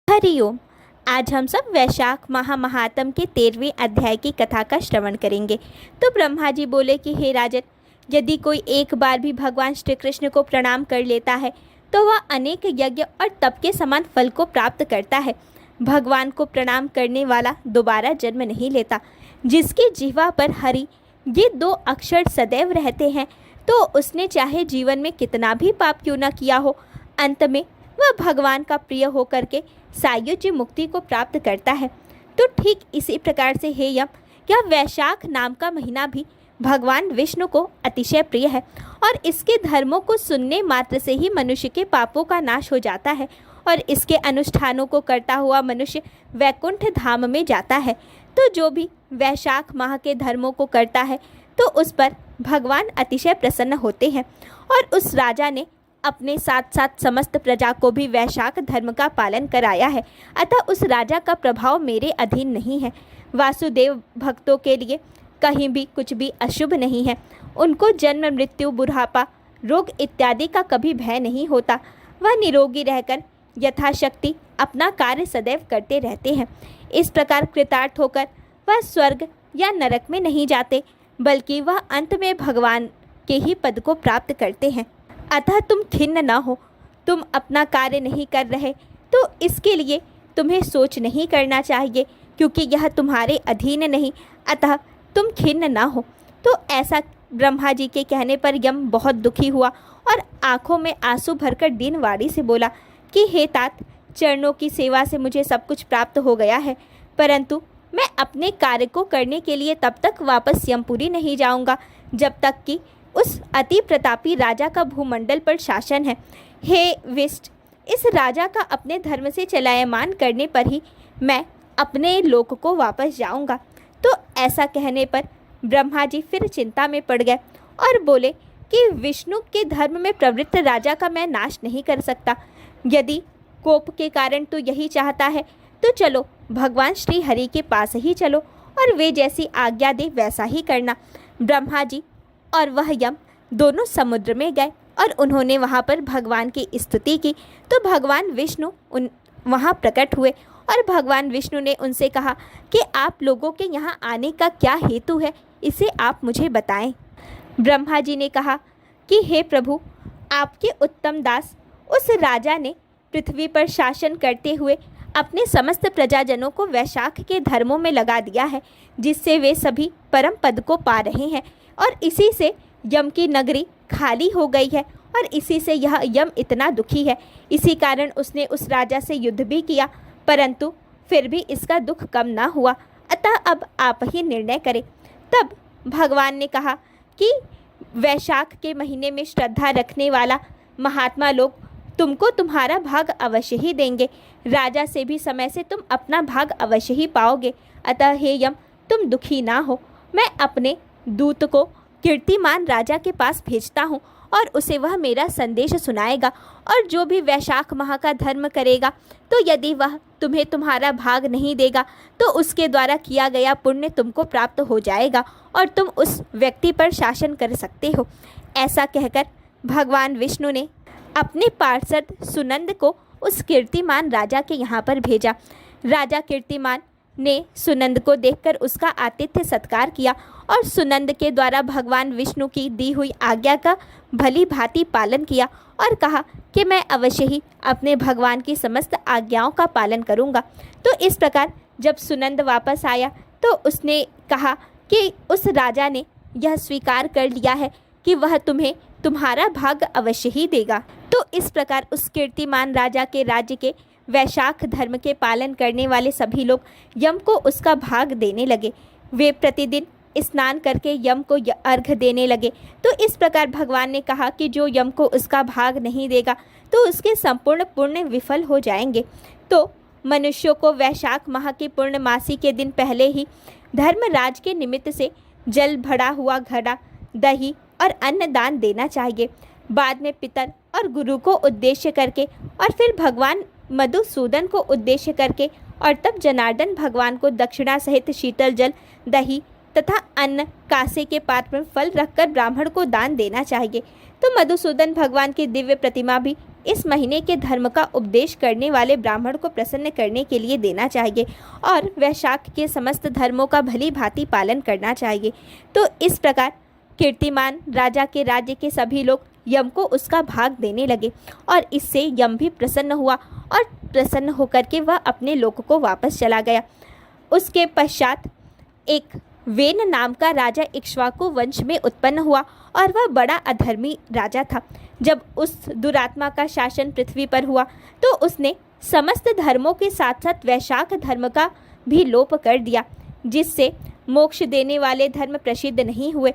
हरिओम। आज हम सब वैशाख महात्म के 13वें अध्याय की कथा का श्रवण करेंगे। तो ब्रह्मा जी बोले कि हे राजन, यदि कोई एक बार भी भगवान श्री कृष्ण को प्रणाम कर लेता है तो वह अनेक यज्ञ और तप के समान फल को प्राप्त करता है। भगवान को प्रणाम करने वाला दोबारा जन्म नहीं लेता। जिसकी जिह्वा पर हरि ये 2 अक्षर सदैव रहते हैं तो उसने चाहे जीवन में कितना भी पाप क्यों न किया हो, अंत में वह भगवान का प्रिय होकर के सायुज्य मुक्ति को प्राप्त करता है। तो ठीक इसी प्रकार से हे यम, यह वैशाख नाम का महीना भी भगवान विष्णु को अतिशय प्रिय है और इसके धर्मों को सुनने मात्र से ही मनुष्य के पापों का नाश हो जाता है और इसके अनुष्ठानों को करता हुआ मनुष्य वैकुंठ धाम में जाता है। तो जो भी वैशाख माह के धर्मों को करता है तो उस पर भगवान अतिशय प्रसन्न होते हैं। और उस राजा ने अपने साथ साथ समस्त प्रजा को भी वैशाख धर्म का पालन कराया है, अतः उस राजा का प्रभाव मेरे अधीन नहीं है। वासुदेव भक्तों के लिए कहीं भी कुछ भी अशुभ नहीं है। उनको जन्म, मृत्यु, बुढ़ापा, रोग इत्यादि का कभी भय नहीं होता। वह निरोगी रहकर यथाशक्ति अपना कार्य सदैव करते रहते हैं। इस प्रकार कृतार्थ होकर वह स्वर्ग या नरक में नहीं जाते, बल्कि वह अंत में भगवान के ही पद को प्राप्त करते हैं। अतः तुम खिन्न न हो। तुम अपना कार्य नहीं कर रहे तो इसके लिए तुम्हें सोच नहीं करना चाहिए, क्योंकि यह तुम्हारे अधीन नहीं, अतः तुम खिन्न न हो। तो ऐसा ब्रह्मा जी के कहने पर यम बहुत दुखी हुआ और आंखों में आंसू भरकर दीनवाणी से बोला कि हे तात, चरणों की सेवा से मुझे सब कुछ प्राप्त हो गया है, परंतु मैं अपने कार्य को करने के लिए तब तक वापस यमपुरी नहीं जाऊंगा जब तक कि उस अति प्रतापी राजा का भूमंडल पर शासन है। हे विष्ट, इस राजा का अपने धर्म से चलायमान करने पर ही मैं अपने लोक को वापस जाऊंगा। तो ऐसा कहने पर ब्रह्मा जी फिर चिंता में पड़ गए और बोले कि विष्णु के धर्म में प्रवृत्त राजा का मैं नाश नहीं कर सकता। यदि कोप के कारण तू यही चाहता है तो चलो भगवान श्री हरि के पास ही चलो और वे जैसी आज्ञा दे वैसा ही करना। ब्रह्मा जी और वह यम दोनों समुद्र में गए और उन्होंने वहाँ पर भगवान की स्तुति की। तो भगवान विष्णु वहाँ प्रकट हुए और भगवान विष्णु ने उनसे कहा कि आप लोगों के यहाँ आने का क्या हेतु है, इसे आप मुझे बताएं। ब्रह्मा जी ने कहा कि हे प्रभु, आपके उत्तम दास उस राजा ने पृथ्वी पर शासन करते हुए अपने समस्त प्रजाजनों को वैशाख के धर्मों में लगा दिया है, जिससे वे सभी परम पद को पा रहे हैं और इसी से यम की नगरी खाली हो गई है और इसी से यह यम इतना दुखी है। इसी कारण उसने उस राजा से युद्ध भी किया, परंतु फिर भी इसका दुख कम ना हुआ। अतः अब आप ही निर्णय करें। तब भगवान ने कहा कि वैशाख के महीने में श्रद्धा रखने वाला महात्मा लोग तुमको तुम्हारा भाग अवश्य ही देंगे। राजा से भी समय से तुम अपना भाग अवश्य ही पाओगे। अतः हे यम, तुम दुखी ना हो। मैं अपने दूत को कीर्तिमान राजा के पास भेजता हूँ और उसे वह मेरा संदेश सुनाएगा, और जो भी वैशाख माह का धर्म करेगा तो यदि वह तुम्हें तुम्हारा भाग नहीं देगा तो उसके द्वारा किया गया पुण्य तुमको प्राप्त हो जाएगा और तुम उस व्यक्ति पर शासन कर सकते हो। ऐसा कहकर भगवान विष्णु ने अपने पार्षद सुनंद को उस कीर्तिमान राजा के यहाँ पर भेजा। राजा कीर्तिमान ने सुनंद को देखकर उसका आतिथ्य सत्कार किया और सुनंद के द्वारा भगवान विष्णु की दी हुई आज्ञा का भली भांति पालन किया और कहा कि मैं अवश्य ही अपने भगवान की समस्त आज्ञाओं का पालन करूंगा। तो इस प्रकार जब सुनंद वापस आया तो उसने कहा कि उस राजा ने यह स्वीकार कर लिया है कि वह तुम्हें तुम्हारा भाग अवश्य ही देगा। तो इस प्रकार उस कीर्तिमान राजा के राज्य के वैशाख धर्म के पालन करने वाले सभी लोग यम को उसका भाग देने लगे। वे प्रतिदिन स्नान करके यम को अर्घ देने लगे। तो इस प्रकार भगवान ने कहा कि जो यम को उसका भाग नहीं देगा तो उसके संपूर्ण पुण्य विफल हो जाएंगे। तो मनुष्यों को वैशाख माह की पूर्णमासी के दिन पहले ही धर्मराज के निमित्त से जल भरा हुआ घड़ा, दही और अन्न दान देना चाहिए। बाद में पितर और गुरु को उद्देश्य करके और फिर भगवान मधुसूदन को उद्देश्य करके और तब जनार्दन भगवान को दक्षिणा सहित शीतल जल, दही तथा अन्न कासे के पात्र में फल रखकर ब्राह्मण को दान देना चाहिए। तो मधुसूदन भगवान की दिव्य प्रतिमा भी इस महीने के धर्म का उपदेश करने वाले ब्राह्मण को प्रसन्न करने के लिए देना चाहिए और वैशाख के समस्त धर्मों का भली भांति पालन करना चाहिए। तो इस प्रकार कीर्तिमान राजा के राज्य के सभी लोग यम को उसका भाग देने लगे और इससे यम भी प्रसन्न हुआ और प्रसन्न होकर के वह अपने लोक को वापस चला गया। उसके पश्चात एक वेन नाम का राजा इक्ष्वाकु वंश में उत्पन्न हुआ और वह बड़ा अधर्मी राजा था। जब उस दुरात्मा का शासन पृथ्वी पर हुआ तो उसने समस्त धर्मों के साथ साथ वैशाख धर्म का भी लोप कर दिया, जिससे मोक्ष देने वाले धर्म प्रसिद्ध नहीं हुए